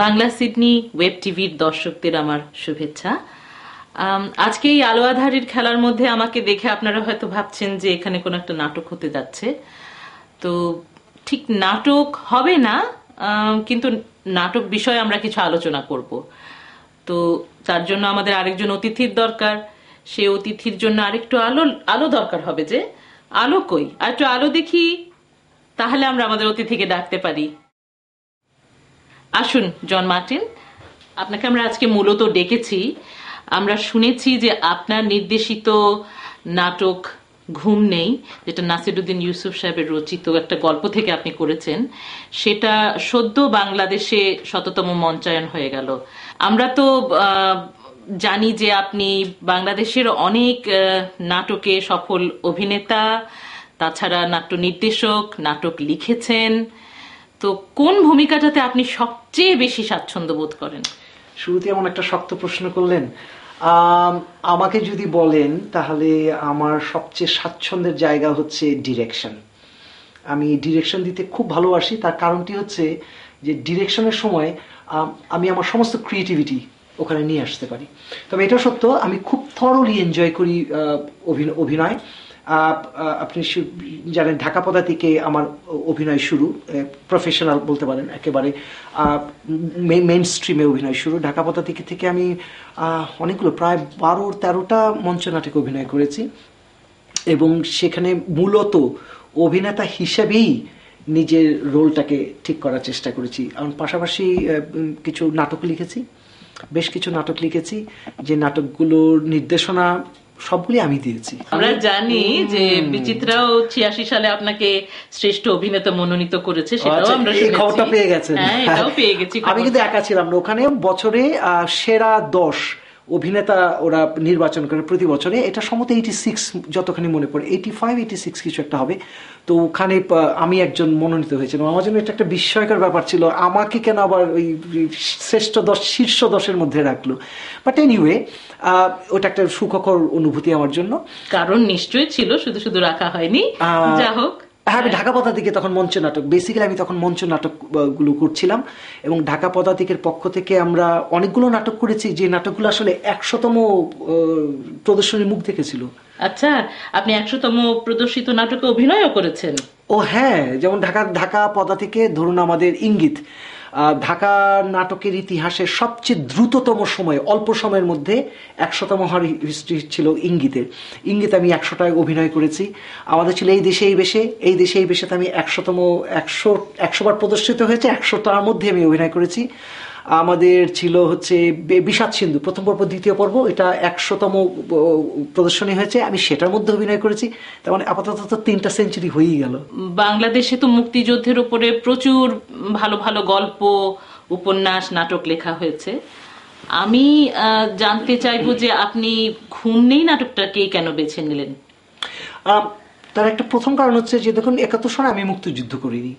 Bangla Sydney web টিভির দর্শকদের আমার শুভেচ্ছা। আজকে এই আলো আঁধারির খেলার মধ্যে আমাকে দেখে আপনারা হয়তো ভাবছেন যে এখানে কোনো একটা নাটক হতে যাচ্ছে। তো ঠিক নাটক হবে না, কিন্তু নাটক বিষয়ে আমরা কিছু আলোচনা করব। তো তার জন্য আমাদের আরেকজন অতিথির দরকার। সে অতিথির জন্য আরেকটু আলো আলো দরকার হবে। যে আলো কই, আর একটু আলো দেখি, তাহলে আমরা আমাদের অতিথিকে ডাকতে পারি। আসুন জন মার্টিন, আপনাকে আমরা আজকে মূলত ডেকেছি। আমরা শুনেছি যে আপনার নির্দেশিত নাটক ঘুম নেই, যেটা নাসিরুদ্দিন ইউসুফ সাহেবের রচিত একটা গল্প থেকে আপনি করেছেন, সেটা সদ্য বাংলাদেশে ১০০তম মঞ্চায়ন হয়ে গেল। আমরা তো জানি যে আপনি বাংলাদেশের অনেক নাটকে সফল অভিনেতা, তাছাড়া নাট্য নির্দেশক, নাটক লিখেছেন। তো কোন ভূমিকাটাতে আপনি সবচেয়ে বেশি স্বাচ্ছন্দ্য বোধ করেন? শুরুতে এমন একটা শক্ত প্রশ্ন করলেন। আমাকে যদি বলেন তাহলে আমার সবচেয়ে স্বাচ্ছন্দ্যের জায়গা হচ্ছে ডিরেকশন। আমি ডিরেকশন দিতে খুব ভালোবাসি। তার কারণটি হচ্ছে যে ডিরেকশনের সময় আমি আমার সমস্ত ক্রিয়েটিভিটি ওখানে নিয়ে আসতে পারি। তবে এটা সত্য, আমি খুব থরলি এনজয় করি অভিনয়। আপনি জানেন ঢাকা পদাতিকে আমার অভিনয় শুরু, প্রফেশনাল বলতে পারেন, একেবারে মেইন স্ট্রিমে অভিনয় শুরু। ঢাকা পদাতিকে থেকে আমি অনেকগুলো প্রায় ১২-১৩টা মঞ্চনাটকে অভিনয় করেছি এবং সেখানে মূলত অভিনেতা হিসেবেই নিজের রোলটাকে ঠিক করার চেষ্টা করেছি। এবং পাশাপাশি কিছু নাটক লিখেছি, বেশ কিছু নাটক লিখেছি, যে নাটকগুলোর নির্দেশনা সবগুলি আমি দিয়েছি। আমরা জানি যে বিচিত্রাও ৮৬ সালে আপনাকে শ্রেষ্ঠ অভিনেতা মনোনীত করেছে, সেটাও আমরা শুনেছি। খবরটা পেয়ে গেছেন? হ্যাঁ, এটাও পেয়ে গেছি। আমি কিন্তু একা ছিলাম না ওখানে। বছরে সেরা ১০ অভিনেতা ওরা নির্বাচন করে প্রতি বছরে। এটা সম্ভবত 86, যতখানি মনে পড়ে 85-86 কিছু একটা হবে। তো ওখানে আমি একজন মনোনীত হয়েছিলাম। আমার জন্য এটা একটা বিস্ময়কর ব্যাপার ছিল, আমাকে কেন আবার ওই শ্রেষ্ঠ ১০, শীর্ষ ১০-এর মধ্যে রাখলো। বাট এনিওয়ে, ওটা একটা সুখকর অনুভূতি আমার জন্য। কারণ নিশ্চয়ই ছিল, শুধু শুধু রাখা হয়নি। যা হোক, হ্যাঁ, আমি ঢাকা পদাতিকে তখন মঞ্চ নাটক, বেসিক্যালি আমি তখন মঞ্চ নাটক গুলো করছিলাম এবং ঢাকা পদাতিকের পক্ষ থেকে আমরা অনেকগুলো নাটক করেছি, যে নাটকগুলো আসলে ১০০তম প্রদর্শনীর মুখ দেখেছিল। আচ্ছা, আপনি ১০০তম প্রদর্শিত নাটকে অভিনয়ও করেছেন? ও হ্যাঁ, যেমন ঢাকা পদাতিকে ধরুন আমাদের ইঙ্গিত, ঢাকা নাটকের ইতিহাসের সবচেয়ে দ্রুততম সময়, অল্প সময়ের মধ্যে ১০০তম হওয়ার হিস্ট্রি ছিল ইঙ্গিতের। ইঙ্গিত আমি ১০০টায় অভিনয় করেছি। আমাদের ছিল এই দেশে এই বেশে, এই দেশে এই বেশে আমি ১০০ বার প্রদর্শিত হয়েছে, ১০০টার মধ্যে আমি অভিনয় করেছি। আমাদের ছিল হচ্ছে বিষাদ সিন্ধু, প্রথম পর্ব দ্বিতীয় পর্ব, এটা ১০০তম প্রদর্শনী হয়েছে, আমি সেটার মধ্যে অভিনয় করেছি। তার মানে আপাতত ৩টা সেঞ্চুরি হয়েই গেল। বাংলাদেশে তো মুক্তিযুদ্ধের উপরে প্রচুর ভালো ভালো গল্প, উপন্যাস, নাটক লেখা হয়েছে। আমি জানতে চাইবো যে আপনি ঘুম নেই নাটকটাকে কেন বেছে নিলেন? তার একটা প্রথম কারণ হচ্ছে যে দেখুন, ৭১ সালে আমি মুক্তিযুদ্ধ করিনি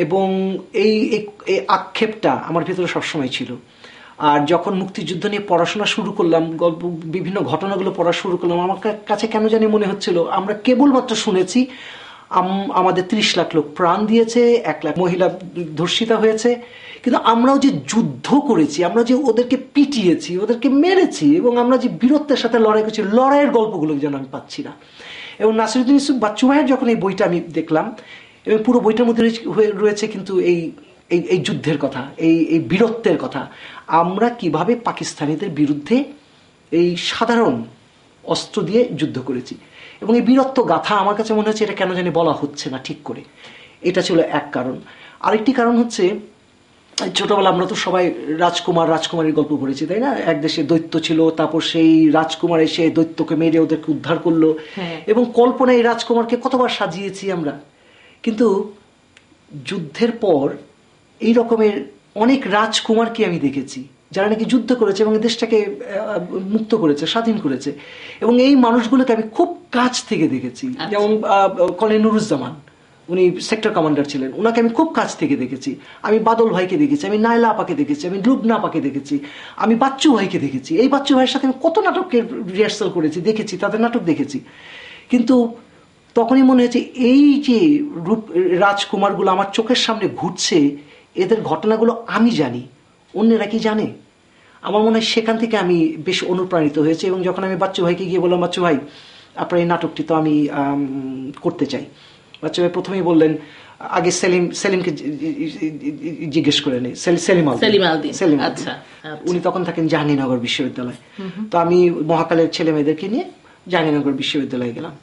এবং এই আক্ষেপটা আমার ভিতরে সবসময় ছিল। আর যখন মুক্তিযুদ্ধ নিয়ে পড়াশোনা শুরু করলাম, গল্প বিভিন্ন ঘটনাগুলো পড়া শুরু করলাম, আমার কাছে কেন জানি মনে হচ্ছিল আমরা কেবলমাত্র শুনেছি আমাদের ৩০ লাখ লোক প্রাণ দিয়েছে, ১ লাখ মহিলা ধর্ষিতা হয়েছে, কিন্তু আমরাও যে যুদ্ধ করেছি, আমরা যে ওদেরকে পিটিয়েছি, ওদেরকে মেরেছি এবং আমরা যে বীরত্বের সাথে লড়াই করছি, লড়াইয়ের গল্পগুলো যেন আমি পাচ্ছি না। এবং নাসিরুদ্দিন ইউসুফ বাচ্চু ভাইয়ের যখন এই বইটা আমি দেখলাম, এবং পুরো বইটার মধ্যে রয়েছে কিন্তু এই যুদ্ধের কথা, এই বীরত্বের কথা, আমরা কিভাবে পাকিস্তানিদের বিরুদ্ধে এই সাধারণ অস্ত্র দিয়ে যুদ্ধ করেছি, এবং এই বীরত্ব গাথা আমার কাছে মনে হচ্ছে এটা কেন জানি বলা হচ্ছে না ঠিক করে। এটা ছিল এক কারণ। আরেকটি কারণ হচ্ছে, ছোটবেলা আমরা তো সবাই রাজকুমারীর গল্প পড়েছি, তাই না? এক দেশে দৈত্য ছিল, তারপর সেই রাজকুমার এসে দৈত্যকে মেরে ওদেরকে উদ্ধার করলো, এবং কল্পনায় এই রাজকুমারকে কতবার সাজিয়েছি আমরা। কিন্তু যুদ্ধের পর এই রকমের অনেক রাজকুমারকে আমি দেখেছি যারা নাকি যুদ্ধ করেছে এবং দেশটাকে মুক্ত করেছে, স্বাধীন করেছে, এবং এই মানুষগুলোকে আমি খুব কাছ থেকে দেখেছি। যেমন কর্নেল নুরুজ্জামান, উনি সেক্টর কমান্ডার ছিলেন, ওনাকে আমি খুব কাছ থেকে দেখেছি। আমি বাদল ভাইকে দেখেছি, আমি নাইলা আপাকে দেখেছি, আমি লুবনা আপাকে দেখেছি, আমি বাচ্চু ভাইকে দেখেছি। এই বাচ্চু ভাইয়ের সাথে আমি কত নাটকের রিহার্সাল করেছি, দেখেছি, তাদের নাটক দেখেছি। কিন্তু তখনই মনে হয়েছে এই যে রাজকুমারগুলো আমার চোখের সামনে ঘুরছে, এদের ঘটনাগুলো আমি জানি, অন্যেরা কি জানে? আমার মনে হয় সেখান থেকে আমি বেশ অনুপ্রাণিত হয়েছি। এবং যখন আমি বাচ্চু ভাইকে গিয়ে বললাম, বাচ্চু ভাই আপনার এই নাটকটি তো আমি করতে চাই, বাচ্চু ভাই প্রথমেই বললেন, আগে সেলিমকে জিজ্ঞেস করে নেই, সেলিম আলদিন, উনি তখন থাকেন জাহাঙ্গীরনগর বিশ্ববিদ্যালয়। তো আমি মহাকালের ছেলে মেয়েদেরকে নিয়ে জাহাঙ্গীরনগর বিশ্ববিদ্যালয়ে গেলাম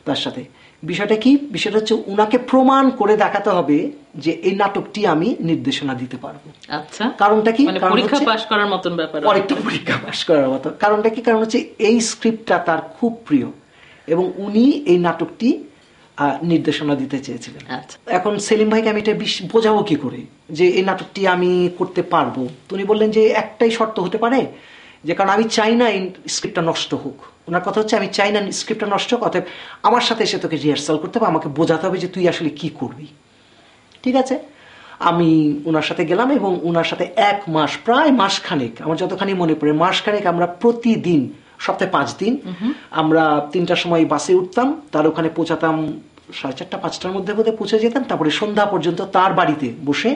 তার সাথে। বিষয়টা কি? বিষয়টা হচ্ছে উনাকে প্রমাণ করে দেখাতে হবে যে এই নাটকটি আমি নির্দেশনা দিতে পারবো। আচ্ছা, কারণটা কি? পরীক্ষা পাস করার মতন ব্যাপার, অনেকটা পরীক্ষা পাস করার মতো। কারণটা কি? কারণ হচ্ছে এই স্ক্রিপ্টটা তার খুব প্রিয় এবং উনি এই নাটকটি নির্দেশনা দিতে চেয়েছিলেন। এখন সেলিম ভাইকে আমি এটা বোঝাবো কি করে যে এই নাটকটি আমি করতে পারবো? উনি বললেন যে একটাই শর্ত হতে পারে, যে কারণ আমি চাই না এই স্ক্রিপ্টটা নষ্ট হোক। ওনার কথা হচ্ছে আমি চাই না স্ক্রিপ্টটা নষ্ট হোক, অতএব আমার সাথে এসে তোকে রিহার্সাল করতে হবে, আমাকে বোঝাতে হবে যে তুই আসলে কি করবি। ঠিক আছে, আমি ওনার সাথে গেলাম এবং ওনার সাথে 1 মাস, প্রায় মাসখানেক, আমার যতখানি মনে পড়ে মাসখানেক, আমরা প্রতিদিন সপ্তাহে 5 দিন আমরা 3টার সময় বাসে উঠতাম, তার ওখানে পৌঁছাতাম 4:30 5টার মধ্যে বোধহয় পৌঁছে যেতাম। তারপরে সন্ধ্যা পর্যন্ত তার বাড়িতে বসে,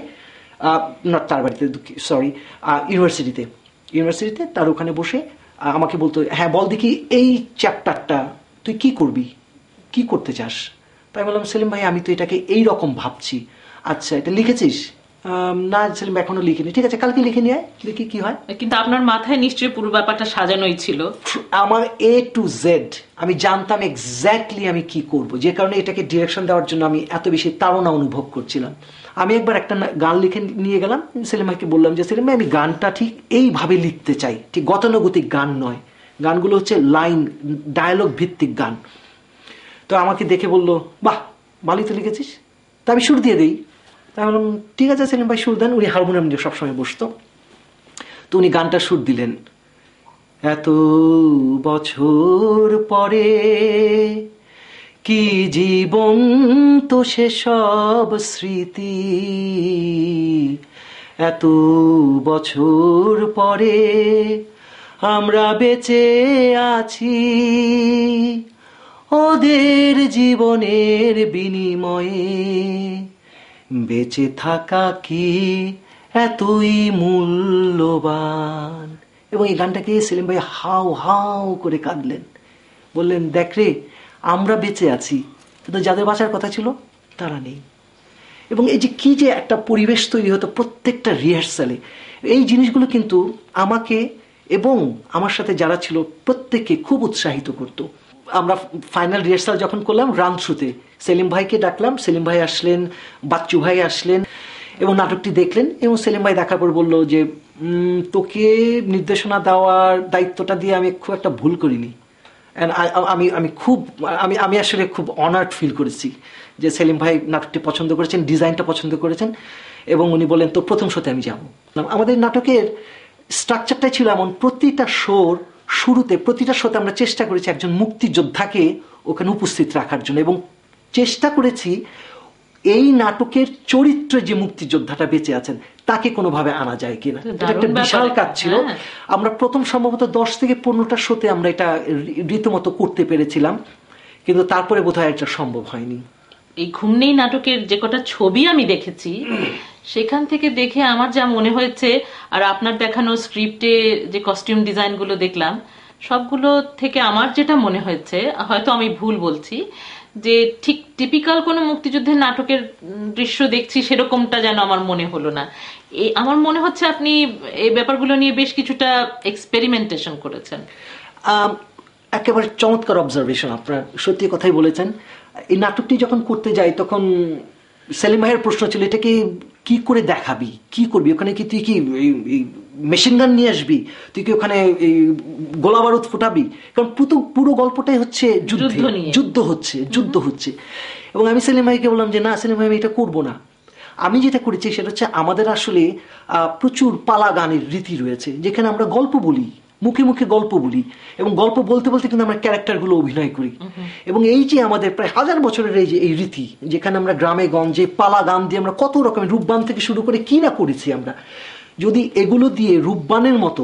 নট তার বাড়িতে, সরি, ইউনিভার্সিটিতে তার ওখানে বসে আমাকে বলতো, হ্যাঁ বল দেখি এই চ্যাপ্টারটা তুই কি করবি, কি করতে চাস? তাই বললাম, সেলিম ভাই আমি তো এটাকে এই রকম ভাবছি। আচ্ছা, এটা লিখেছিস? না সেলিম এখনো লিখিনি। ঠিক আছে, কালকে লিখে নিয়ে আয়, লিখি কি হয়। কিন্তু আপনার মাথায় নিশ্চয়ই পুরো ব্যাপারটা সাজানোই ছিল। আমার A to Z আমি জানতাম এক্স্যাক্টলি আমি কি করব, যে কারণে এটাকে ডিরেকশন দেওয়ার জন্য আমি এত বেশি তাড়না অনুভব করছিলাম। আমি একবার একটা গান লিখে নিয়ে গেলাম, সেলিম ভাইকে বললাম যে সেলিম ভাই আমি গানটা ঠিক এইভাবে লিখতে চাই, ঠিক গতানুগতিক গান নয়, গানগুলো হচ্ছে লাইন ডায়ালগ ভিত্তিক গান। তো আমাকে দেখে বললো, বাহ ভালোই তো লিখেছিস, তা আমি সুর দিয়ে দিই। তাই বললাম ঠিক আছে সেলিম ভাই সুর দেন। উনি হারমোনিয়াম দিয়ে সবসময় বসতো, তো উনি গানটা সুর দিলেন। এত বছর পরে কি জীবন তো সেসব স্মৃতি, এত বছর পরে আমরা বেঁচে আছি, ওদের জীবনের বিনিময়ে বেঁচে থাকা কি এতই মূল্যবান। এবং এই গানটাকে সেলিম ভাই হাউ হাউ করে কাঁদলেন, বললেন দেখ রে আমরা বেঁচে আছি, কিন্তু যাদের বাঁচার কথা ছিল তারা নেই। এবং এই যে কি যে একটা পরিবেশ তৈরি হতো প্রত্যেকটা রিহার্সালে, এই জিনিসগুলো কিন্তু আমাকে এবং আমার সাথে যারা ছিল প্রত্যেককে খুব উৎসাহিত করতো। আমরা ফাইনাল রিহার্সাল যখন করলাম রান থ্রুতে, সেলিম ভাইকে ডাকলাম, সেলিম ভাই আসলেন, বাচ্চু ভাই আসলেন এবং নাটকটি দেখলেন। এবং সেলিম ভাই দেখার পর বললো যে তোকে নির্দেশনা দেওয়ার দায়িত্বটা দিয়ে আমি খুব একটা ভুল করিনি। আমি আসলে খুব অনার্ড ফিল করেছি যে সেলিম ভাই নাটকটি পছন্দ করেছেন, ডিজাইনটা পছন্দ করেছেন। এবং উনি বললেন তো প্রথম শোতে আমি যাব। আমাদের নাটকের স্ট্রাকচারটাই ছিল এমন, প্রতিটা শোর শুরুতে, প্রতিটা শোতে আমরা চেষ্টা করেছি একজন মুক্তিযোদ্ধাকে ওখানে উপস্থিত রাখার জন্য, এবং চেষ্টা করেছি এই নাটকের চরিত্রে যে মুক্তিযোদ্ধাটা বেঁচে আছেন তাকে কোনোভাবে আনা যায় কিনা। এটা একটা বিশাল কাজ ছিল। আমরা প্রথম সম্ভবত 10 থেকে 15টা শোতে আমরা এটা রীতিমতো করতে পেরেছিলাম, কিন্তু তারপরে বোধহয় এটা সম্ভব হয়নি। এই ঘুম নেই নাটকের যে কটা ছবি আমি দেখেছি সেখান থেকে দেখে আমার যা মনে হয়েছে, আর আপনার দেখানো স্ক্রিপ্টে যে কস্টিউম ডিজাইন গুলো দেখলাম, সবগুলো থেকে আমার যেটা মনে হয়েছে, হয়তো আমি ভুল বলছি, যে ঠিক টিপিক্যাল কোনো মুক্তিযুদ্ধের নাটকের দৃশ্য দেখছি সেরকমটা যেন আমার মনে হলো না। আমার মনে হচ্ছে আপনি এই ব্যাপারগুলো নিয়ে বেশ কিছুটা এক্সপেরিমেন্টেশন করেছেন। একেবারে চমৎকার অবজারভেশন, আপনার সত্যি কথাই বলেছেন। এই নাটকটি যখন করতে যাই তখন সেলিম ভাইয়ের প্রশ্ন ছিল, এটাকে কি করে দেখাবি, কি করবি, ওখানে কি তুই কি মেশিন গান নিয়ে আসবি, তুই কি ওখানে গোলা বারুদ ফোটাবি? কারণ পুরো গল্পটাই হচ্ছে যুদ্ধ হচ্ছে। এবং আমি সেলিম ভাইকে বললাম যে না সেলিম ভাই আমি এটা করবো না। আমি যেটা করেছি সেটা হচ্ছে আমাদের আসলে প্রচুর পালা গানের রীতি রয়েছে, যেখানে আমরা গল্প বলি, মুখে মুখে গল্প বলি, এবং গল্প বলতে বলতে কিন্তু আমরা ক্যারেক্টারগুলো অভিনয় করি। এবং এই যে আমাদের প্রায় 1000 বছরের এই রীতি, যেখানে আমরা গ্রামে গঞ্জে পালা গান দিয়ে আমরা কত রকমের রূপবান থেকে শুরু করে কি না করেছি আমরা, যদি এগুলো দিয়ে রূপবানের মতো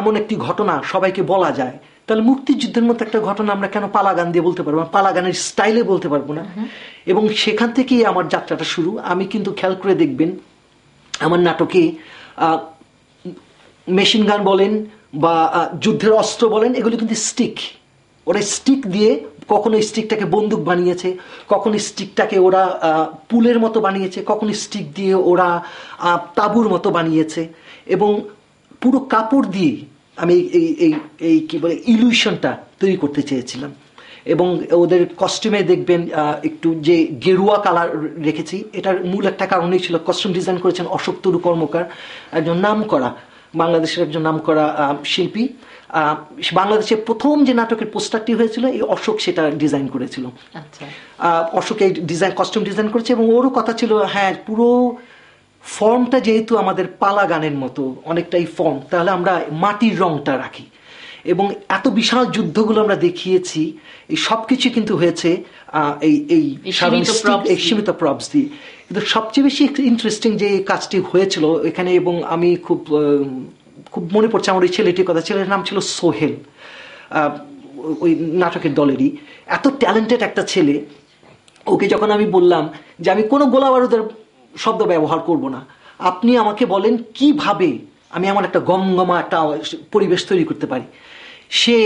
এমন একটি ঘটনা সবাইকে বলা যায়, তাহলে মুক্তিযুদ্ধের মতো একটা ঘটনা আমরা কেন পালা গান দিয়ে বলতে পারবো না, পালা গানের স্টাইলে বলতে পারবো না? এবং সেখান থেকেই আমার যাত্রাটা শুরু। আমি কিন্তু খেয়াল করে দেখবেন আমার নাটকে মেশিন গান বলেন বা যুদ্ধের অস্ত্র বলেন, এগুলো কিন্তু স্টিক। ওরা স্টিক দিয়ে কখনো স্টিকটাকে বন্দুক বানিয়েছে, কখনো স্টিকটাকে ওরা পুলের মতো বানিয়েছে, কখনো স্টিক দিয়ে ওরা তাঁবুর মতো বানিয়েছে। এবং পুরো কাপড় দিয়ে আমি এই কি বলে ইলিউশনটা তৈরি করতে চেয়েছিলাম। এবং ওদের কস্টিউমে দেখবেন একটু যে গেরুয়া কালার রেখেছি, এটার মূল একটা কারণেই ছিল, কস্টিউম ডিজাইন করেছেন অশোক তরু কর্মকার, একজন নামকরা বাংলাদেশের একজন নামকরা শিল্পী। বাংলাদেশের প্রথম যে নাটকের পোস্টারটি হয়েছিল এই অশোক সেটা ডিজাইন করেছিল। অশোক এই ডিজাইন কস্টিউম ডিজাইন করেছে এবং ওরও কথা ছিল হ্যাঁ পুরো ফর্মটা যেহেতু আমাদের পালা গানের মতো অনেকটাই ফর্ম, তাহলে আমরা মাটির রংটা রাখি। এবং এত বিশাল যুদ্ধগুলো আমরা দেখিয়েছি, এই সবকিছু কিন্তু হয়েছে এই সীমিত প্রপস দিয়ে। কিন্তু সবচেয়ে বেশি ইন্টারেস্টিং যে কাজটি হয়েছিল এখানে, এবং আমি খুব মনে পড়ছে আমার ওই ছেলেটির কথা, ছেলের নাম ছিল সোহেল, ওই নাটকের দলেরই এত ট্যালেন্টেড একটা ছেলে। ওকে যখন আমি বললাম যে আমি কোনো গোলা বারুদের শব্দ ব্যবহার করব না, আপনি আমাকে বলেন কিভাবে আমি আমার একটা গমগমা একটা পরিবেশ তৈরি করতে পারি, সে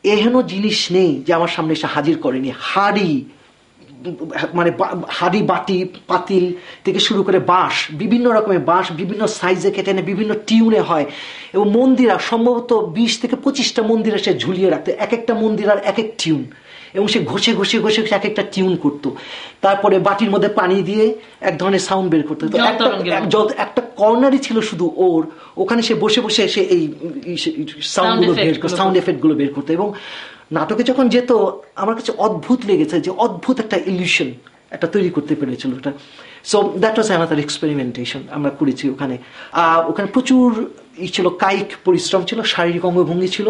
এহেন জিনিস নেই যে আমার সামনে এসে হাজির করেনি। হাড়ি বাটি পাতিল থেকে শুরু করে বাঁশ, বিভিন্ন রকমের বাঁশ বিভিন্ন সাইজে কেটে এনে বিভিন্ন টিউনে হয়। এবং মন্দিরা সম্ভবত 20 থেকে 25টা মন্দিরে সে ঝুলিয়ে রাখতো, এক একটা মন্দির আর এক এক টিউন, এবং সে ঘষে ঘষে ঘষে এক একটা টিউন করতো। তারপরে বাটির মধ্যে পানি দিয়ে এক ধরনের সাউন্ড বের করতো। একটা কর্নারই ছিল শুধু ওর, ওখানে সে বসে বসে সে এই সাউন্ড এফেক্ট গুলো বের করতো। এবং নাটকে যখন যেত আমার কাছে অদ্ভুত লেগেছে যে অদ্ভুত একটা ইলিউশন একটা তৈরি করতে পেরেছিল ওটা। So that was another experimentation আমরা করেছি ওখানে। ওখানে প্রচুর ছিল, কায়িক পরিশ্রম ছিল, শারীরিক অঙ্গভঙ্গি ছিল,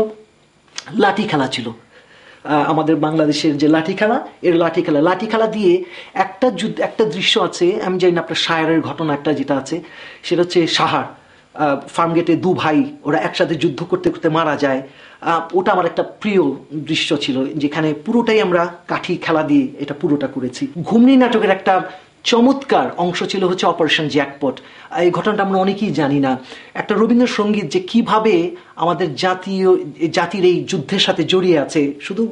লাঠি খেলা ছিল। আমাদের বাংলাদেশের যে লাঠি খেলা দিয়ে একটা দৃশ্য আছে, আমি জানি না আপনার শায়ারের ঘটনা একটা যেটা আছে, সেটা হচ্ছে সাহার ফার্মগেটে 2 ভাই ওরা একসাথে যুদ্ধ করতে করতে মারা যায়। ওটা আমার একটা প্রিয় দৃশ্য ছিল, যেখানে পুরোটাই আমরা কাঠি খেলা দিয়ে এটা পুরোটা করেছি। ঘুমনি নাটকের একটা চমৎকার অংশ ছিল হচ্ছে অপারেশন জ্যাকপট। এই ঘটনাটা আমরা অনেকেই জানি না। একটা রবীন্দ্রসঙ্গীত যে কিভাবে আমাদের জাতির এই যুদ্ধের সাথে জড়িয়ে আছে, শুধু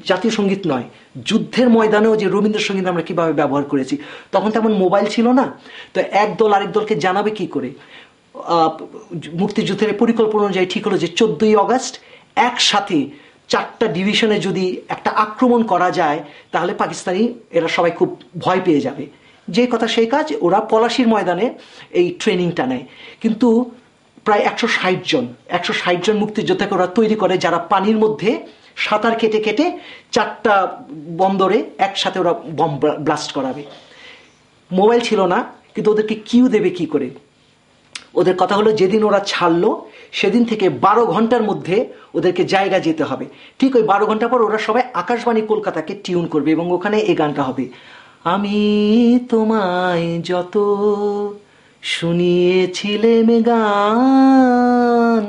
জাতীয় সঙ্গীত নয়, যুদ্ধের ময়দানেও যে রবীন্দ্রসঙ্গীত আমরা কিভাবে ব্যবহার করেছি। তখন তেমন মোবাইল ছিল না, তো এক দল আরেক দলকে জানাবে কি করে। মুক্তিযুদ্ধের পরিকল্পনা অনুযায়ী ঠিক হলো যে 14ই আগস্ট একসাথে 4টা ডিভিশনে যদি একটা আক্রমণ করা যায় তাহলে পাকিস্তানি এরা সবাই খুব ভয় পেয়ে যাবে। যে কথা সেই কাজ, ওরা পলাশির ময়দানে এই ট্রেনিংটা নেয়। কিন্তু প্রায় 160 জন মুক্তিযোদ্ধাকে ওরা তৈরি করে, যারা পানির মধ্যে সাঁতার কেটে কেটে 4টা বন্দরে একসাথে ওরা বম ব্লাস্ট করাবে। মোবাইল ছিল না, কিন্তু ওদেরকে কিউ দেবে কি করে। ওদের কথা হলো যেদিন ওরা ছাড়লো সেদিন থেকে 12 ঘন্টার মধ্যে ওদেরকে জায়গা যেতে হবে। ঠিক ওই 12 ঘন্টা পর ওরা সবাই আকাশবাণী কলকাতাকে টিউন করবে এবং ওখানে এই গানটা হবে, আমি তোমায় যত শুনিয়েছিলেম গান।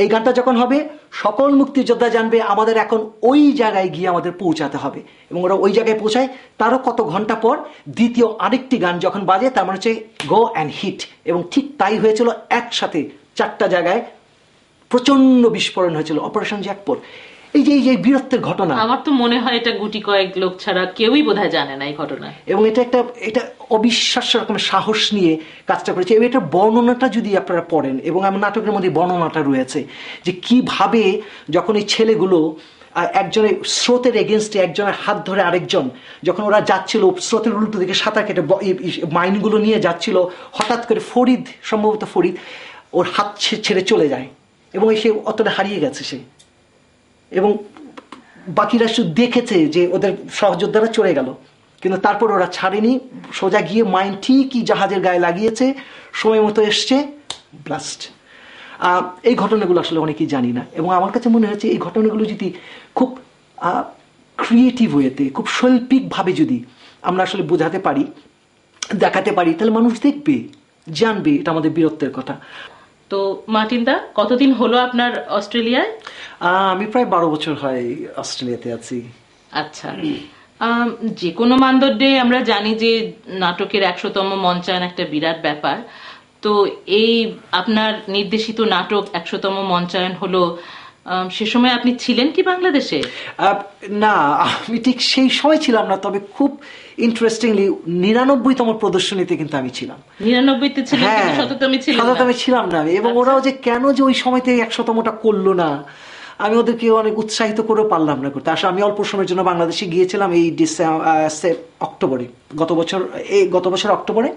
এই গানটা যখন হবে সকল মুক্তিযোদ্ধা জানবে আমাদের এখন ওই জায়গায় গিয়ে আমাদের পৌঁছাতে হবে। এবং ওরা ওই জায়গায় পৌঁছায়। তারও কত ঘন্টা পর দ্বিতীয় আরেকটি গান যখন বাজে, তার মানে হচ্ছে গো অ্যান্ড হিট। এবং ঠিক তাই হয়েছিল, একসাথে 4টা জায়গায় প্রচন্ড বিস্ফোরণ হয়েছিল, অপারেশন জ্যাকপট। এই যে বীরত্বের ঘটনা, আমার তো মনে হয় এটা গুটি কয়েক লোক ছাড়া কেউই বোধহয় জানে না এই ঘটনা। এবং এটা অবিশ্বাস্য রকমের সাহস নিয়ে কাজটা করেছে। এবং এটার বর্ণনাটা যদি আপনারা পড়েন, এবং আমার নাটকের মধ্যে বর্ণনাটা রয়েছে যে কিভাবে যখন এই ছেলেগুলো একজনের স্রোতের এগেনস্টে একজনের হাত ধরে আরেকজন, যখন ওরা যাচ্ছিল স্রোতের উল্টো দিকে সাঁতার কেটে মাইনগুলো নিয়ে যাচ্ছিল, হঠাৎ করে সম্ভবত ফরিদ ওর হাত ছেড়ে চলে যায় এবং সে অতটা হারিয়ে গেছে সে। এবং বাকিরা শুধু দেখেছে যে ওদের সহযোদ্ধারা চলে গেল, কিন্তু তারপর ওরা ছাড়েনি, সোজা গিয়ে মাইন ঠিকই জাহাজের গায়ে লাগিয়েছে, সময় মতো এসছে, ব্লাস্ট। এই ঘটনাগুলো আসলে অনেকেই জানি না। এবং আমার কাছে মনে হচ্ছে এই ঘটনাগুলো যদি খুব ক্রিয়েটিভ ওয়েতে, খুব শৈল্পিকভাবে যদি আমরা আসলে বোঝাতে পারি, দেখাতে পারি, তাহলে মানুষ দেখবে, জানবে এটা আমাদের বীরত্বের কথা। তো মার্টিন দা, কতদিন হলো আপনার অস্ট্রেলিয়ায়? আমি প্রায় 12 বছর হয় অস্ট্রেলিয়াতে আছি। আচ্ছা, যে কোনো মানদণ্ডে আমরা জানি যে নাটকের 100তম মঞ্চায়ন একটা বিরাট ব্যাপার। তো এই আপনার নির্দেশিত নাটক 100তম মঞ্চায়ন হলো, সে সময় আপনি ছিলেন কি বাংলাদেশে? না, আমি ঠিক সেই সময় ছিলাম না, তবে খুব ইন্টারেস্টিংলি 99তম প্রদর্শনীতে কিন্তু আমি ছিলাম। 99তে ছিলেন, কিন্তু 100তমে ছিলাম না আমি। এবং ওরাও যে কেন যে ওই সময়তে 100তমটা করলো না, আমি ওদেরকে অনেক উৎসাহিত করেও পারলাম না করতে। আসলে আমি অল্প সময়ের জন্য বাংলাদেশে গিয়েছিলাম এই অক্টোবরে, গত বছর অক্টোবরে,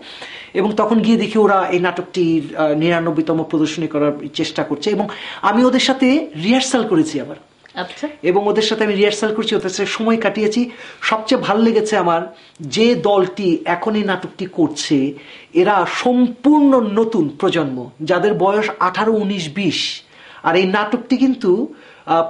এবং তখন গিয়ে দেখি ওরা এই নাটকটির 99তম প্রদর্শনী করার চেষ্টা করছে, এবং আমি ওদের সাথে রিহার্সাল করেছি আবার। আচ্ছা। এবং ওদের সাথে আমি রিহার্সাল করছি, ওদের সাথে সময় কাটিয়েছি। সবচেয়ে ভালো লেগেছে আমার যে দলটি এখন এই নাটকটি করছে, এরা সম্পূর্ণ নতুন প্রজন্ম, যাদের বয়স 18, 19, 20। আর এই নাটকটি কিন্তু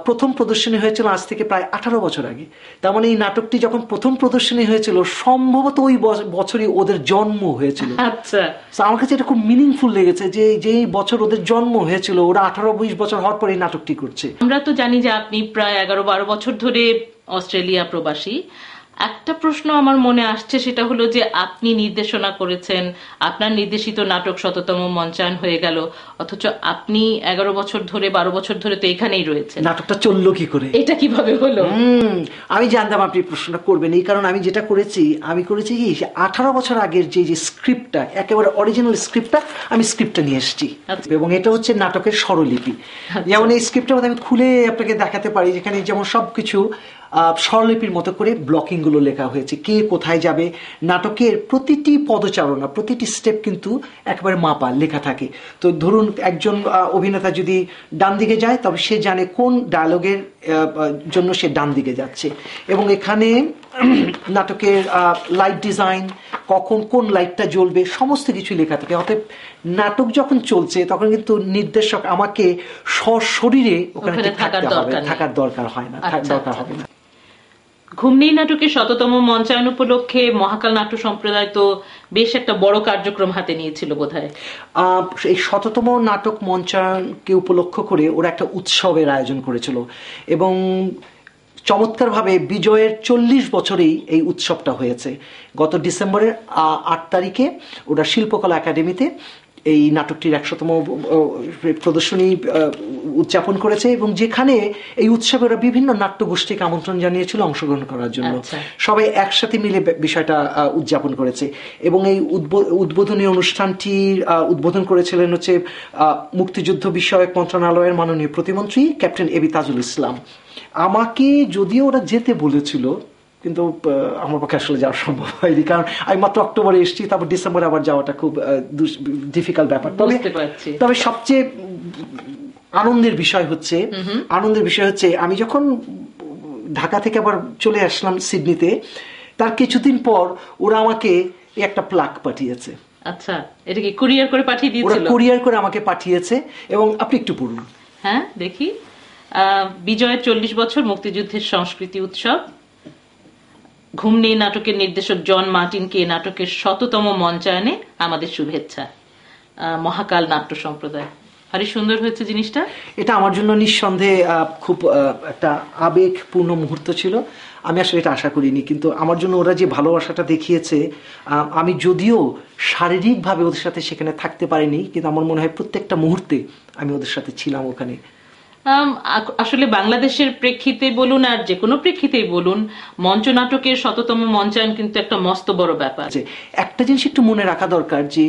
প্রথম প্রদর্শনী হয়েছিল আজ থেকে প্রায় 18 বছর আগে। তার মানে এই নাটকটি যখন প্রথম প্রদর্শনী হয়েছিল, সম্ভবত ওই বছরই ওদের জন্ম হয়েছিল। আচ্ছা। আমার কাছে এটা খুব মিনিংফুল লেগেছে যে যেই বছর ওদের জন্ম হয়েছিল, ওরা 18-20 বছর হওয়ার পর এই নাটকটি করছে। আমরা তো জানি যে আপনি প্রায় 11-12 বছর ধরে অস্ট্রেলিয়া প্রবাসী। একটা প্রশ্ন আমার মনে আসছে, সেটা হলো যে আপনি নির্দেশনা করেছেন, আপনার নির্দেশিত নাটক 100তম মঞ্চায়ন হয়ে গেল, অথচ আপনি 11 বছর ধরে 12 বছর ধরে তো এখানেই রয়েছেন। নাটকটা চললো কি করে, এটা কিভাবে হলো? আমি জানতাম আপনি প্রশ্নটা করবেন, এই কারণ আমি যেটা করেছি, আমি করেছি কি 18 বছর আগের যে স্ক্রিপ্টটা, একেবারে অরিজিনাল স্ক্রিপ্টটা, আমি স্ক্রিপ্টটা নিয়ে এসেছি। এবং এটা হচ্ছে নাটকের স্বরলিপি। যেমন এই স্ক্রিপ্টের মধ্যে আমি খুলে আপনাকে দেখাতে পারি, যেখানে যেমন সবকিছু স্বরলিপির মতো করে ব্লকিং গুলো লেখা হয়েছে, কে কোথায় যাবে, নাটকের প্রতিটি পদচারণা, প্রতিটি স্টেপ কিন্তু একেবারে মাপা লেখা থাকে। তো ধরুন একজন অভিনেতা যদি ডান দিকে যায়, তবে সে জানে কোন ডায়লগের জন্য সে ডান দিকে যাচ্ছে। এবং এখানে নাটকের লাইট ডিজাইন, কখন কোন লাইটটা জ্বলবে, সমস্ত কিছু লেখা থাকে। অতএব নাটক যখন চলছে তখন কিন্তু নির্দেশক আমাকে সশরীরে ওখানে থাকার দরকার হয় না, দরকার হবে না। ঘুম নেই নাটকের 100তম মঞ্চায়ন উপলক্ষে মহাকাল নাট্য সম্প্রদায় তো বেশ একটা বড় কার্যক্রম হাতে নিয়েছিল বোধহয়। এই 100তম নাটক মঞ্চায়নকে উপলক্ষ করে ওরা একটা উৎসবের আয়োজন করেছিল, এবং চমৎকারভাবে বিজয়ের 40 বছরেই এই উৎসবটা হয়েছে। গত ডিসেম্বরের 8 তারিখে ওরা শিল্পকলা একাডেমিতে এই নাটকটির 100তম প্রদর্শনী উদযাপন করেছে, এবং যেখানে এই উৎসবে ওরা বিভিন্ন নাট্যগোষ্ঠীকে আমন্ত্রণ জানিয়েছিল অংশগ্রহণ করার জন্য। সবাই একসাথে মিলে বিষয়টা উদযাপন করেছে। এবং এই উদ্বোধনী অনুষ্ঠানটির উদ্বোধন করেছিলেন হচ্ছে মুক্তিযুদ্ধ বিষয়ক মন্ত্রণালয়ের মাননীয় প্রতিমন্ত্রী ক্যাপ্টেন এবি তাজুল ইসলাম। আমাকে যদিও ওরা যেতে বলেছিল, কিন্তু আমার পক্ষে আসলে যাওয়া সম্ভব হয়নি, কারণ আমি মাত্র অক্টোবরে এসেছি, তারপর ডিসেম্বরে আবার যাওয়াটা খুব ডিফিকাল্ট ব্যাপার। তবে সবচেয়ে আনন্দের বিষয় হচ্ছে আমি যখন ঢাকা থেকে আবার চলে আসলাম সিডনিতে, তার কিছুদিন পর ওরা আমাকে একটা প্লাক পাঠিয়েছে। আচ্ছা, এটা কি কুরিয়ার করে পাঠিয়ে দিয়েছিল? ওরা কুরিয়ার করে আমাকে পাঠিয়েছে, এবং আপনি একটু পড়ুন। হ্যাঁ, দেখি। বিজয়ের 40 বছর, মুক্তিযুদ্ধের সংস্কৃতি উৎসব। ঘুম নেই নাটকের নির্দেশক জন মার্টিনকে নাটকের 100তম মঞ্চায়নে আমাদের শুভেচ্ছা, মহাকাল নাট্য সম্প্রদায়। ভারী সুন্দর হয়েছে জিনিসটা। এটা আমার জন্য নিঃসন্দেহে খুব একটা আবেগপূর্ণ মুহূর্ত ছিল। আমি আসলে এটা আশা করিনি, কিন্তু আমার জন্য ওরা যে ভালোবাসাটা দেখিয়েছে, আমি যদিও শারীরিকভাবে ওদের সাথে সেখানে থাকতে পারিনি, কিন্তু আমার মনে হয় প্রত্যেকটা মুহূর্তে আমি ওদের সাথে ছিলাম ওখানে। আসলে বাংলাদেশের প্রেক্ষিতে বলুন আর যে কোনো প্রেক্ষিতেই বলুন, মঞ্চ নাটকের 100তম মঞ্চায়ন কিন্তু একটা মস্ত বড় ব্যাপার। একটা জিনিস একটু মনে রাখা দরকার, যে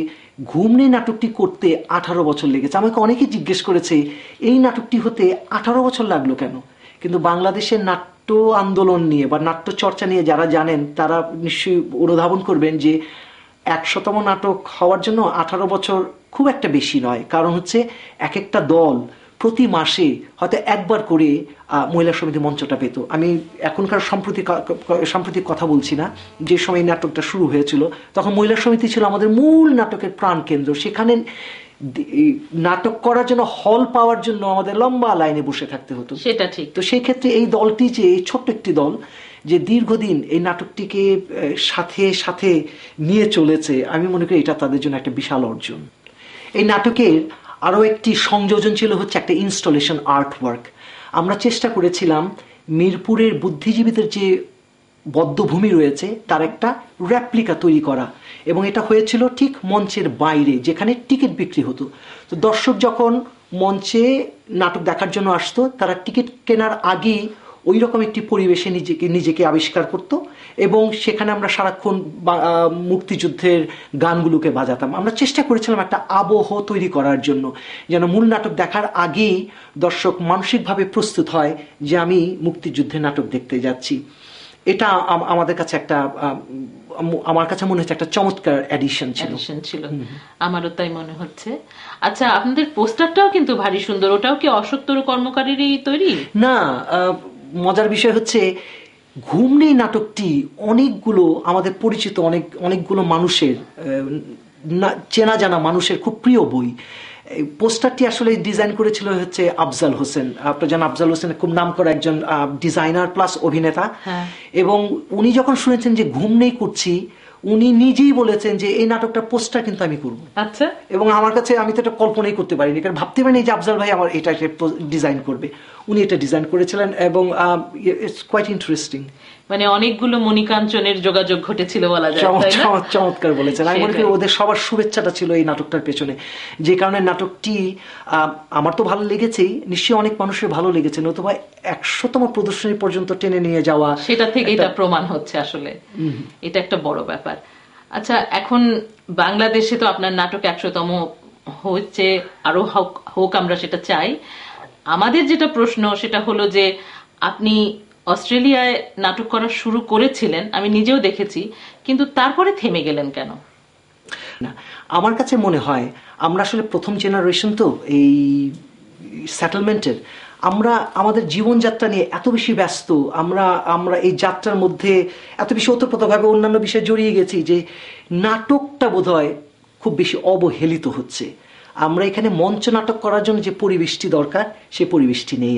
ঘুম নেই নাটকটি করতে 18 বছর লেগেছে। আমাকে অনেকে জিজ্ঞেস করেছে এই নাটকটি হতে 18 বছর লাগলো কেন, কিন্তু বাংলাদেশের নাট্য আন্দোলন নিয়ে বা নাট্য চর্চা নিয়ে যারা জানেন, তারা নিশ্চয়ই অনুধাবন করবেন যে 100তম নাটক হওয়ার জন্য 18 বছর খুব একটা বেশি নয়। কারণ হচ্ছে এক একটা দল প্রতি মাসে হয়তো একবার করে মহিলা সমিতি মঞ্চটা পেত। আমি এখনকার সাম্প্রতিক কথা বলছি না, যে সময় নাটকটা শুরু হয়েছিল তখন মহিলা সমিতি ছিল আমাদের মূল নাটকের প্রাণ কেন্দ্র। সেখানে নাটক করার জন্য হল পাওয়ার জন্য আমাদের লম্বা লাইনে বসে থাকতে হতো। সেটা ঠিক। তো সেই ক্ষেত্রে এই দলটি, যে ছোট্ট একটি দল যে দীর্ঘদিন এই নাটকটিকে সাথে সাথে নিয়ে চলেছে, আমি মনে করি এটা তাদের জন্য একটা বিশাল অর্জন। এই নাটকের আরও একটি সংযোজন ছিল হচ্ছে একটা ইনস্টলেশন আর্ট ওয়ার্ক। আমরা চেষ্টা করেছিলাম মিরপুরের বুদ্ধিজীবীদের যে বদ্ধভূমি রয়েছে তার একটা রেপ্লিকা তৈরি করা, এবং এটা হয়েছিল ঠিক মঞ্চের বাইরে যেখানে টিকিট বিক্রি হতো। তো দর্শক যখন মঞ্চে নাটক দেখার জন্য আসতো, তারা টিকিট কেনার আগেই ওই রকম একটি পরিবেশে নিজেকে আবিষ্কার করত, এবং সেখানে আমরা সারাক্ষণ মুক্তিযুদ্ধের গানগুলোকে বাজাতাম। আমরা চেষ্টা করেছিলাম একটা আবহ তৈরি করার জন্য, যেন মূল নাটক দেখার আগেই দর্শক মানসিকভাবে প্রস্তুত হয় যে আমি মুক্তিযুদ্ধের নাটক দেখতে যাচ্ছি। এটা আমাদের কাছে আমার কাছে মনে হচ্ছে একটা চমৎকার এডিশন ছিল। আমারও তাই মনে হচ্ছে। আচ্ছা, আপনাদের পোস্টারটাও কিন্তু ভারী সুন্দর। ওটাও কি অশোক তরু কর্মকারেরই তৈরি? না, মজার বিষয় হচ্ছে ঘুম নেই নাটকটি অনেকগুলো আমাদের পরিচিত অনেকগুলো মানুষের, চেনা জানা মানুষের খুব প্রিয় বই। পোস্টারটি আসলে ডিজাইন করেছিল হচ্ছে আফজাল হোসেন। আপনার জানেন আফজাল হোসেন খুব নাম করা একজন ডিজাইনার প্লাস অভিনেতা। এবং উনি যখন শুনেছেন যে ঘুম নেই করছি, উনি নিজেই বলেছেন যে এই নাটকটা পোস্টার কিন্তু আমি করবো। আচ্ছা। এবং আমার কাছে, আমি তো এটা কল্পনাই করতে পারিনি, কারণ ভাবতে পারিনি যে আফজাল ভাই আমার এটা ডিজাইন করবে। উনি এটা ডিজাইন করেছিলেন, এবং ইটস কোয়াইট ইন্টারেস্টিং। মানে অনেকগুলো মণিকাঞ্চনের যোগাযোগ ঘটেছিল বলা যায়। চমৎকার বলেছেন। আমি মনে করি ওদের সবার শুভেচ্ছাটা ছিল এই নাটকটার পেছনে, যে কারণে নাটকটি আমার তো ভালো লেগেছেই, নিশ্চয়ই অনেক মানুষের ভালো লেগেছে, নতুবা 100তম প্রদর্শনী পর্যন্ত টেনে নিয়ে যাওয়া, সেটা থেকে এটা প্রমাণ হচ্ছে আসলে এটা একটা বড় ব্যাপার। আচ্ছা, এখন বাংলাদেশে তো আপনার নাটক 100তম হচ্ছে, আরো হোক, আমরা সেটা চাই। আমাদের যেটা প্রশ্ন সেটা হলো যে আপনি অস্ট্রেলিয়ায় নাটক করা শুরু করেছিলেন, আমি নিজেও দেখেছি, কিন্তু তারপরে থেমে গেলেন কেন? না, আমার কাছে মনে হয় আমরা আসলে প্রথম জেনারেশন তো এই সেটেলমেন্টের, আমরা আমাদের জীবনযাত্রা নিয়ে এত বেশি ব্যস্ত, আমরা এই যাত্রার মধ্যে এত বেশি ওতপ্রোতভাবে অন্যান্য বিষয়ে জড়িয়ে গেছি যে নাটকটা বোধহয় খুব বেশি অবহেলিত হচ্ছে। আমরা এখানে মঞ্চ নাটক করার জন্য যে পরিবেশটি দরকার, সে পরিবেশটি নেই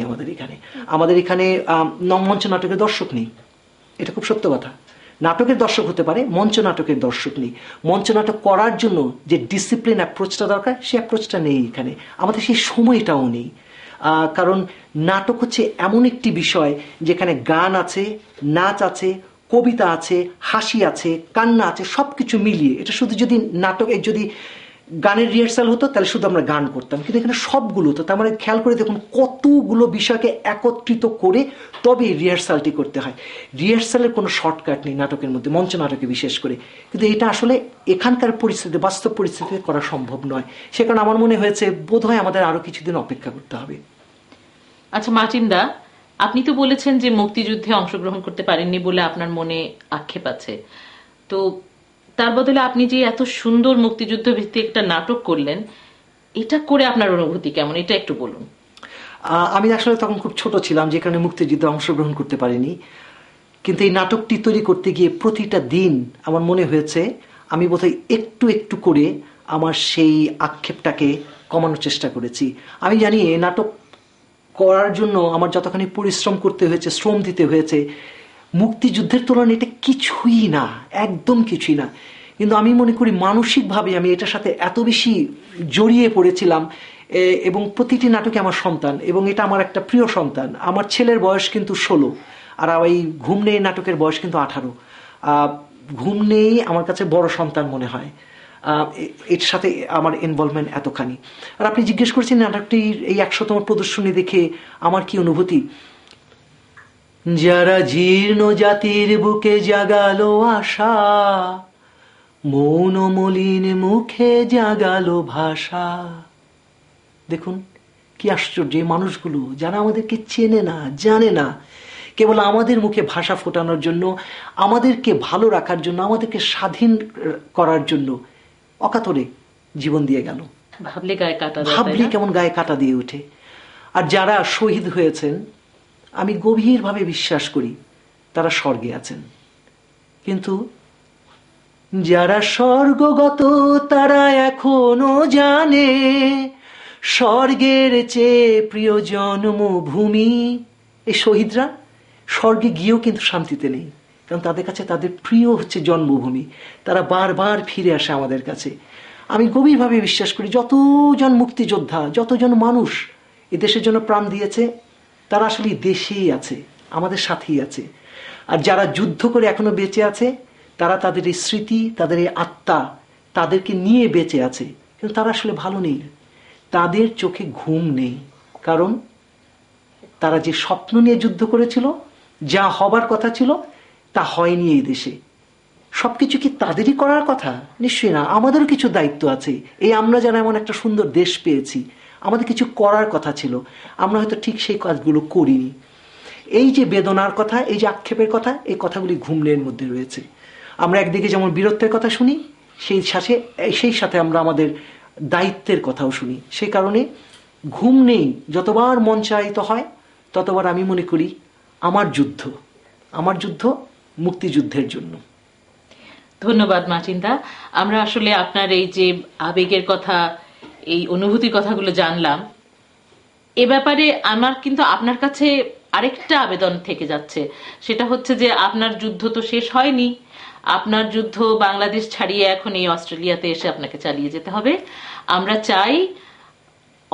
আমাদের এখানে মঞ্চ নাটকের দর্শক নেই, এটা খুব সত্য কথা। নাটকের দর্শক হতে পারে, মঞ্চ নাটকের দর্শক নেই। মঞ্চ নাটক করার জন্য যে ডিসিপ্লিন অ্যাপ্রোচটা দরকার, সেই অ্যাপ্রোচটা নেই এখানে, আমাদের সেই সময়টাও নেই। কারণ নাটক হচ্ছে এমন একটি বিষয় যেখানে গান আছে, নাচ আছে, কবিতা আছে, হাসি আছে, কান্না আছে, সব কিছু মিলিয়ে। এটা শুধু যদি নাটকের যদি গানের রিহার্সাল হতো তাহলে শুধু আমরা গান করতাম, কিন্তু এখানে সবগুলো তো, তার মানে খেয়াল করে দেখুন কতগুলো বিষয়কে একত্রিত করে তবে রিহার্সালটি করতে হয়। রিহার্সালের কোনো শর্টকাট নেই নাটকের মধ্যে, মঞ্চ নাটকে বিশেষ করে। কিন্তু এটা আসলে এখানকার পরিস্থিতি, বাস্তব পরিস্থিতিতে করা সম্ভব নয়। সে কারণে আমার মনে হয়েছে বোধহয় আমাদের আরো কিছুদিন অপেক্ষা করতে হবে। আচ্ছা মার্টিন দা, আপনি তো বলেছেন যে মুক্তিযুদ্ধে অংশগ্রহণ করতে পারেননি বলে আপনার মনে আক্ষেপ আছে, তো তার বদলে আপনি যে এত সুন্দর মুক্তিযুদ্ধ ভিত্তিক একটা নাটক করলেন, এটা করে আপনার অনুভূতি কেমন, এটা একটু বলুন। আমি আসলে তখন খুব ছোট ছিলাম, যে কারণে মুক্তিযুদ্ধে অংশগ্রহণ করতে পারিনি। কিন্তু এই নাটকটি তৈরি করতে গিয়ে প্রতিটা দিন আমার মনে হয়েছে আমি বোধহয় একটু একটু করে আমার সেই আক্ষেপটাকে কমানোর চেষ্টা করেছি। আমি জানি এই নাটক করার জন্য আমার যতখানি পরিশ্রম করতে হয়েছে, শ্রম দিতে হয়েছে, মুক্তিযুদ্ধের তুলনায় এটা কিছুই না, একদম কিছুই না। কিন্তু আমি মনে করি মানসিকভাবে আমি এটার সাথে এত বেশি জড়িয়ে পড়েছিলাম, এবং প্রতিটি নাটকে আমার সন্তান, এবং এটা আমার একটা প্রিয় সন্তান। আমার ছেলের বয়স কিন্তু 16, আর ওই ঘুম নেই নাটকের বয়স কিন্তু 18। ঘুম নেই আমার কাছে বড় সন্তান মনে হয়, এর সাথে আমার ইনভলভমেন্ট এতখানি। আর আপনি জিজ্ঞেস করছেন নাটকটির এই 100তম প্রদর্শনী দেখে আমার কি অনুভূতি। যারা জীর্ণ জাতির বুকে জাগালো আশা, মৌন মলিন মুখে জাগালো ভাষা। দেখুন কি আশ্চর্য, এই মানুষগুলো যারা আমাদেরকে চেনে না, জানে না, কেবল আমাদের মুখে ভাষা ফোটানোর জন্য, আমাদেরকে ভালো রাখার জন্য, আমাদেরকে স্বাধীন করার জন্য অকাতরে জীবন দিয়ে গেল। ভাবলে কেমন গায়ে কাটা দিয়ে উঠে। আর যারা শহীদ হয়েছেন, আমি গভীরভাবে বিশ্বাস করি তারা স্বর্গে আছেন। কিন্তু যারা স্বর্গগত তারা এখনো জানে স্বর্গের চেয়ে প্রিয় জন্মভূমি। এই শহীদরা স্বর্গে গিয়েও কিন্তু শান্তিতে নেই, কারণ তাদের কাছে তাদের প্রিয় হচ্ছে জন্মভূমি। তারা বারবার ফিরে আসে আমাদের কাছে। আমি গভীরভাবে বিশ্বাস করি যতজন মুক্তিযোদ্ধা, যতজন মানুষ এ দেশের জন্য প্রাণ দিয়েছে, তারা আসলে দেশেই আছে, আমাদের সাথেই আছে। আর যারা যুদ্ধ করে এখনো বেঁচে আছে, তারা তাদের এই স্মৃতি, তাদের এই আত্মা, তাদেরকে নিয়ে বেঁচে আছে, কিন্তু তারা আসলে ভালো নেই। তাদের চোখে ঘুম নেই, কারণ তারা যে স্বপ্ন নিয়ে যুদ্ধ করেছিল, যা হবার কথা ছিল তা হয়নি এই দেশে। সবকিছু কি তাদেরই করার কথা? নিশ্চয়ই না। আমাদেরও কিছু দায়িত্ব আছে। এই আমরা যারা এমন একটা সুন্দর দেশ পেয়েছি, আমাদের কিছু করার কথা ছিল, আমরা হয়তো ঠিক সেই কাজগুলো করিনি। এই যে বেদনার কথা, এই যে আক্ষেপের কথা, এই কথাগুলি ঘুমের মধ্যে রয়েছে। আমরা একদিকে যেমন বীরত্বের কথা শুনি, সেই সাথে আমরা আমাদের দায়িত্বের কথাও শুনি। সেই কারণে ঘুম নেই। যতবার মন চালিত হয়, ততবার আমি মনে করি আমার যুদ্ধ মুক্তিযুদ্ধের জন্য। ধন্যবাদ মার্টিন দা। আমরা আসলে আপনার এই যে আবেগের কথা, এই অনুভূতির কথাগুলো জানলাম। এ ব্যাপারে আমার কিন্তু আপনার কাছে আরেকটা আবেদন থেকে যাচ্ছে, সেটা হচ্ছে যে আপনার যুদ্ধ তো শেষ হয়নি। আপনার যুদ্ধ বাংলাদেশ ছাড়িয়ে এখন এই অস্ট্রেলিয়াতে এসে আপনাকে চালিয়ে যেতে হবে। আমরা চাই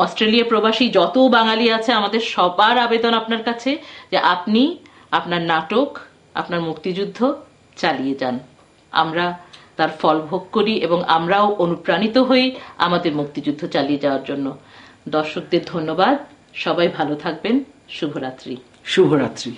অস্ট্রেলিয়া প্রবাসী যত বাঙালি আছে, আমাদের সবার আবেদন আপনার কাছে যে আপনি আপনার নাটক, আপনার মুক্তিযুদ্ধ চালিয়ে যান। আমরা তার ফল ভোগ করি এবং আমরাও অনুপ্রাণিত হই আমাদের মুক্তিযুদ্ধ চালিয়ে যাওয়ার জন্য। দর্শকদের ধন্যবাদ। সবাই ভালো থাকবেন। শুভরাত্রি। শুভরাত্রি।